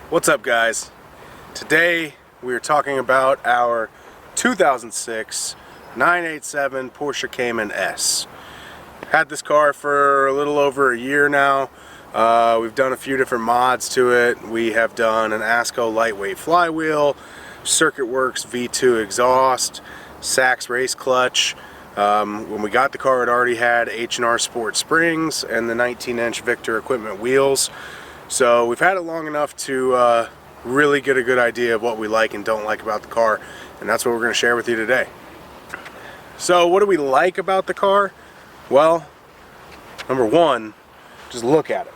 What's up, guys? Today we are talking about our 2006 987 Porsche Cayman S. Had this car for a little over a year now. We've done a few different mods to it. We have done an Aasco Lightweight Flywheel, Circuit Werks V2 Exhaust, Sachs Race Clutch. When we got the car, it already had H&R Sport springs and the 19-inch Victor equipment wheels. So we've had it long enough to really get a good idea of what we like and don't like about the car, and that's what we're going to share with you today. So what do we like about the car? Well, number one, just look at it.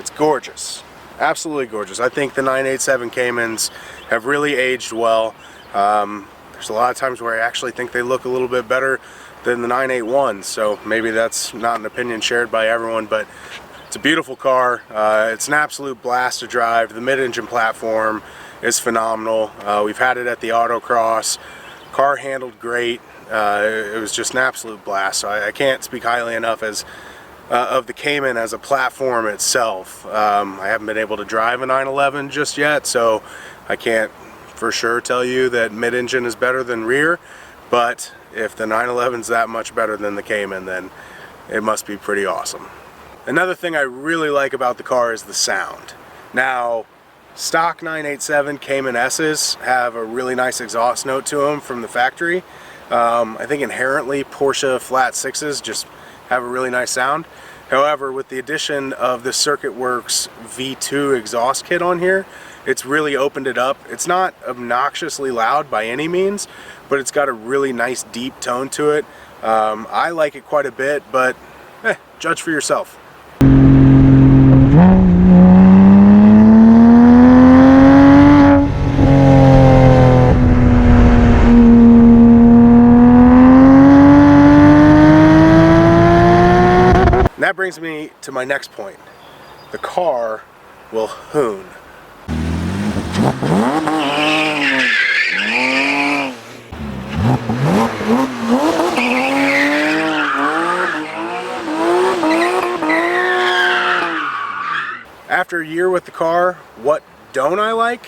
It's gorgeous. Absolutely gorgeous. I think the 987 Caymans have really aged well. There's a lot of times where I actually think they look a little bit better than the 981s, so maybe that's not an opinion shared by everyone, but it's a beautiful car. It's an absolute blast to drive. The mid-engine platform is phenomenal. We've had it at the Autocross. Car handled great. It was just an absolute blast. So I can't speak highly enough of the Cayman as a platform itself. I haven't been able to drive a 911 just yet, so I can't for sure tell you that mid-engine is better than rear, but if the 911 is that much better than the Cayman, then it must be pretty awesome. Another thing I really like about the car is the sound. Now, stock 987 Cayman S's have a really nice exhaust note to them from the factory. I think inherently Porsche flat sixes just have a really nice sound. However, with the addition of the Circuit Werks V2 exhaust kit on here, it's really opened it up. It's not obnoxiously loud by any means, but it's got a really nice deep tone to it. I like it quite a bit, but judge for yourself. And that brings me to my next point. The car will hoon. After a year with the car, what don't I like?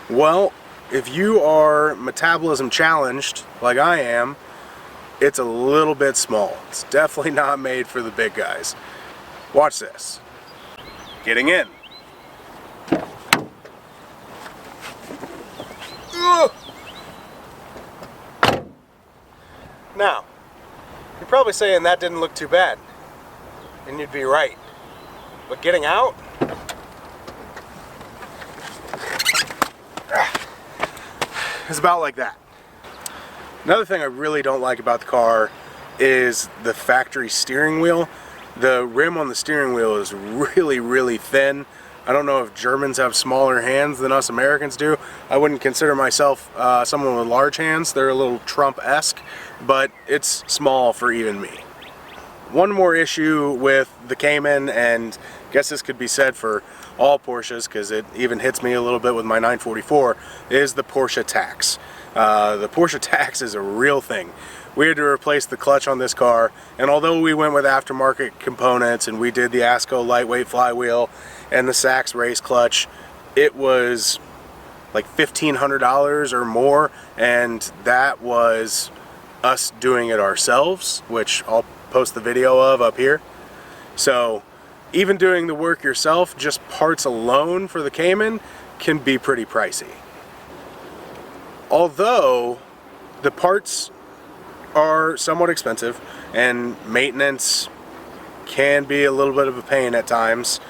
Well, if you are metabolism challenged, like I am, it's a little bit small. It's definitely not made for the big guys. Watch this. Getting in. Ugh. Now, you're probably saying that didn't look too bad, and you'd be right. But getting out, it's about like that. Another thing I really don't like about the car is the factory steering wheel. The rim on the steering wheel is really thin. I don't know if Germans have smaller hands than us Americans do. I wouldn't consider myself someone with large hands. They're a little Trump-esque, but it's small for even me. One more issue with the Cayman, and I guess this could be said for all Porsches because it even hits me a little bit with my 944, is the Porsche tax. The Porsche tax is a real thing. We had to replace the clutch on this car, and although we went with aftermarket components and we did the Aasco Lightweight Flywheel and the Sachs Race Clutch, it was like $1,500 or more, and that was us doing it ourselves, which I'll post the video of up here. So even doing the work yourself, just parts alone for the Cayman, can be pretty pricey. Although the parts are somewhat expensive and maintenance can be a little bit of a pain at times,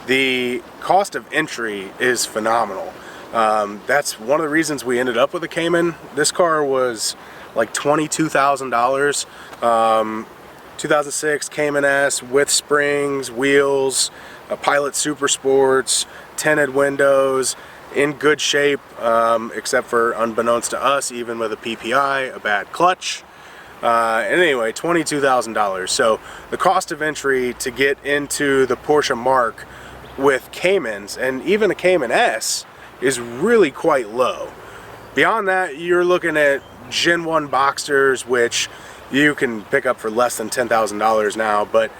the cost of entry is phenomenal. That's one of the reasons we ended up with a Cayman. This car was like $22,000. 2006 Cayman S with springs, wheels, a Pilot Super Sports, tinted windows, in good shape, except for, unbeknownst to us, even with a PPI, a bad clutch. And anyway, $22,000. So the cost of entry to get into the Porsche mark with Caymans, and even a Cayman S, is really quite low. Beyond that, you're looking at Gen 1 Boxsters, which you can pick up for less than $10,000 now, but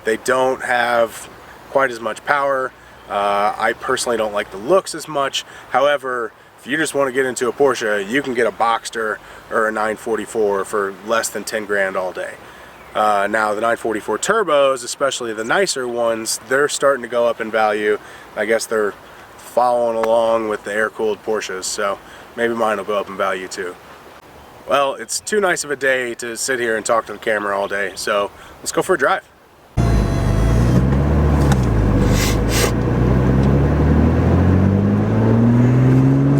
they don't have quite as much power. I personally don't like the looks as much. However, if you just want to get into a Porsche, you can get a Boxster or a 944 for less than 10 grand all day. Now the 944 turbos, especially the nicer ones, they're starting to go up in value. I guess they're following along with the air-cooled Porsches, so maybe mine will go up in value too. Well, it's too nice of a day to sit here and talk to the camera all day, so let's go for a drive.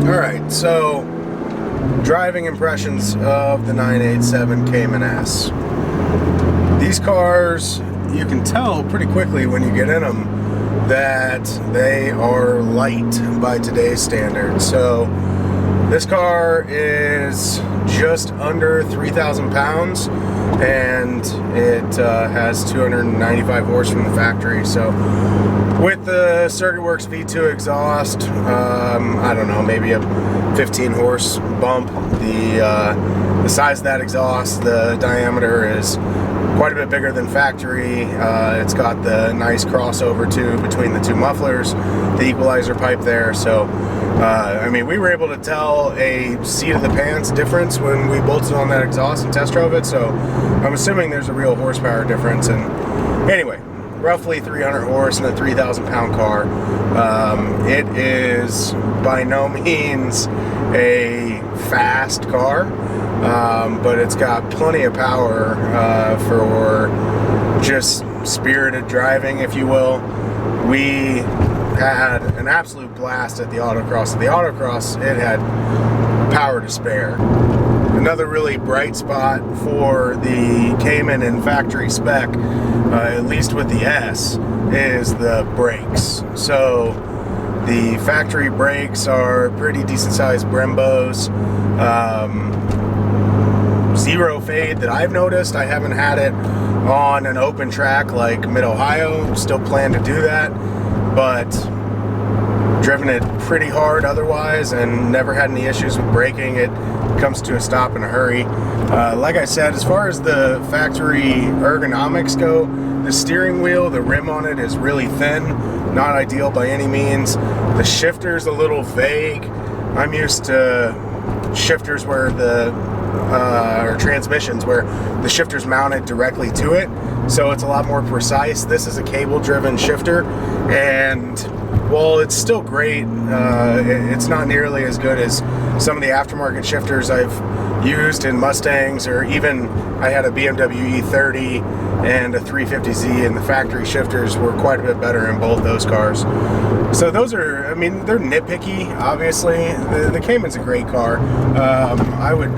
Alright, so driving impressions of the 987 Cayman S. These cars, you can tell pretty quickly when you get in them that they are light by today's standards. So this car is just under 3,000 pounds and it has 295 horse from the factory. So with the Circuit Werks V2 exhaust, I don't know, maybe a 15 horse bump. The size of that exhaust, the diameter is quite a bit bigger than factory. It's got the nice crossover too between the two mufflers, the equalizer pipe there. So I mean, we were able to tell a seat of the pants difference when we bolted on that exhaust and test drove it. So I'm assuming there's a real horsepower difference. And anyway, roughly 300 horse in a 3,000 pound car. It is by no means a fast car, but it's got plenty of power for just spirited driving, if you will. We had an absolute blast at the Autocross. At the Autocross, it had power to spare. Another really bright spot for the Cayman in factory spec, at least with the S, is the brakes. So the factory brakes are pretty decent sized Brembos. Zero fade that I've noticed. I haven't had it on an open track like Mid-Ohio. Still plan to do that, but driven it pretty hard otherwise and never had any issues with braking. It comes to a stop in a hurry. Like I said, as far as the factory ergonomics go, the steering wheel, the rim on it is really thin, not ideal by any means. The shifter's a little vague. I'm used to shifters where or transmissions where the shifter's mounted directly to it, so it's a lot more precise. This is a cable driven shifter, and while it's still great, it's not nearly as good as some of the aftermarket shifters I've used in Mustangs, or even I had a BMW E30 and a 350Z, and the factory shifters were quite a bit better in both those cars. So those are, I mean, they're nitpicky, obviously. The Cayman's a great car. I would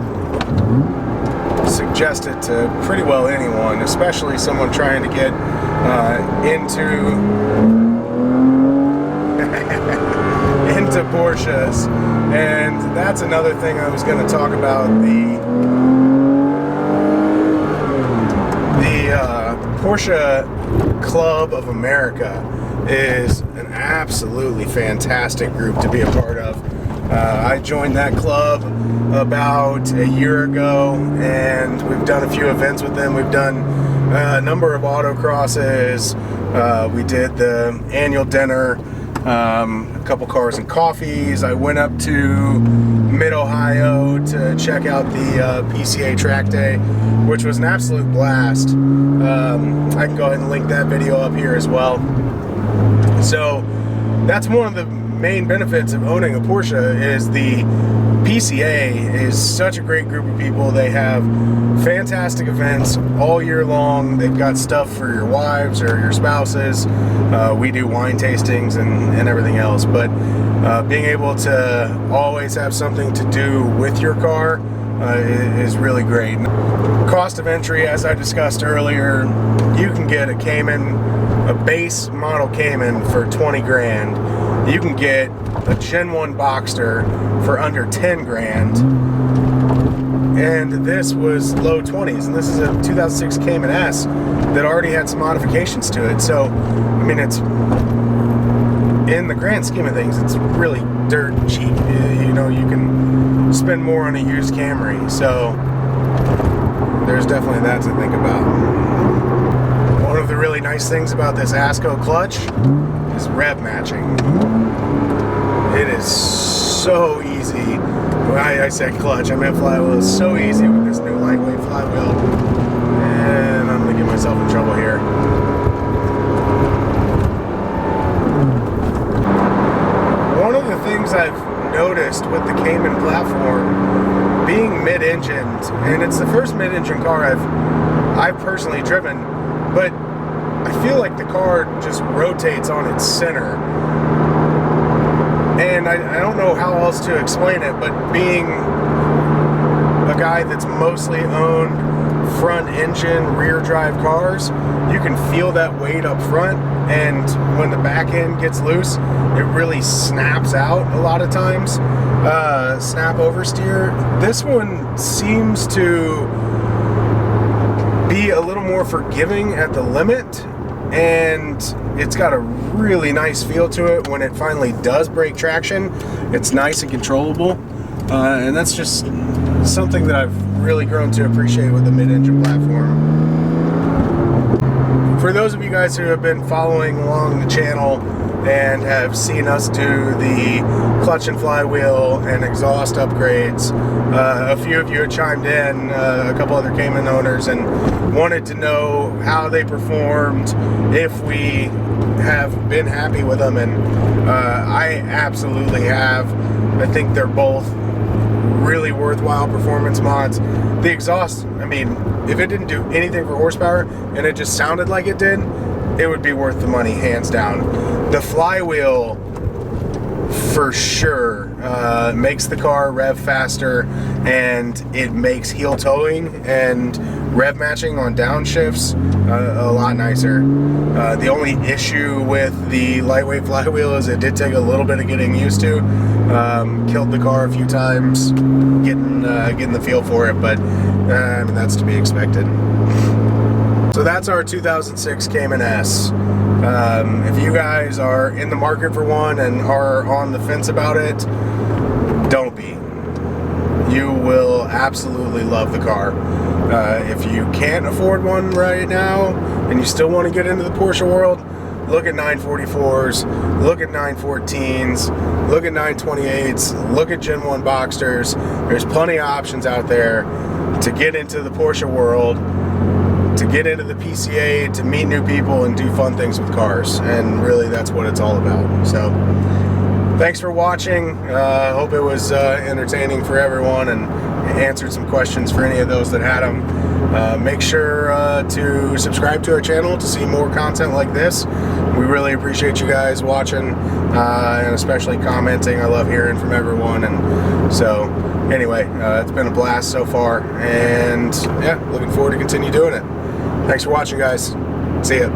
suggest it to pretty well anyone, especially someone trying to get into Porsches. And that's another thing I was going to talk about. The Porsche Club of America is an absolutely fantastic group to be a part of. I joined that club about a year ago, and we've done a few events with them. We've done a number of autocrosses. We did the annual dinner, a couple cars and coffees. I went up to Mid-Ohio to check out the PCA track day, which was an absolute blast. I can go ahead and link that video up here as well. So that's one of the main benefits of owning a Porsche, is the PCA is such a great group of people. They have fantastic events all year long. They've got stuff for your wives or your spouses. We do wine tastings and everything else, but being able to always have something to do with your car is really great. Cost of entry, as I discussed earlier, you can get a Cayman, a base model Cayman, for 20 grand. You can get a Gen 1 Boxster for under 10 grand. And this was low 20s, and this is a 2006 Cayman S that already had some modifications to it. So, I mean, it's, in the grand scheme of things, it's really dirt cheap. You know, you can spend more on a used Camry. So, there's definitely that to think about. One of the really nice things about this Aasco clutch is rev matching. It is so easy. When I said clutch, I meant flywheel. It's so easy with this new lightweight flywheel. And I'm gonna get myself in trouble here. One of the things I've noticed with the Cayman platform being mid-engined, and it's the first mid-engine car I've personally driven, but I feel like the car just rotates on its center. And I don't know how else to explain it, but being a guy that's mostly owned front engine, rear drive cars, you can feel that weight up front, and when the back end gets loose, it really snaps out a lot of times. Snap oversteer. This one seems to be a little more forgiving at the limit, and it's got a really nice feel to it when it finally does break traction. It's nice and controllable, and that's just something that I've really grown to appreciate with the mid-engine platform. For those of you guys who have been following along the channel and have seen us do the clutch and flywheel and exhaust upgrades, a few of you had chimed in, a couple other Cayman owners, and wanted to know how they performed, if we have been happy with them, and I absolutely have. I think they're both really worthwhile performance mods. The exhaust, I mean, if it didn't do anything for horsepower and it just sounded like it did, it would be worth the money, hands down. The flywheel, for sure, makes the car rev faster, and it makes heel towing and rev matching on downshifts a lot nicer. The only issue with the lightweight flywheel is it did take a little bit of getting used to. Killed the car a few times getting the feel for it, but I mean, that's to be expected. So that's our 2006 Cayman S. If you guys are in the market for one and are on the fence about it, don't be. You will absolutely love the car. If you can't afford one right now and you still want to get into the Porsche world, look at 944s, look at 914s, look at 928s, look at Gen 1 Boxsters. There's plenty of options out there to get into the Porsche world, to get into the PCA, to meet new people and do fun things with cars. And really, that's what it's all about. So thanks for watching. Hope it was entertaining for everyone and answered some questions for any of those that had them. Make sure to subscribe to our channel to see more content like this. We really appreciate you guys watching, and especially commenting. I love hearing from everyone. And so anyway, it's been a blast so far, and yeah, looking forward to continue doing it. Thanks for watching, guys. See ya.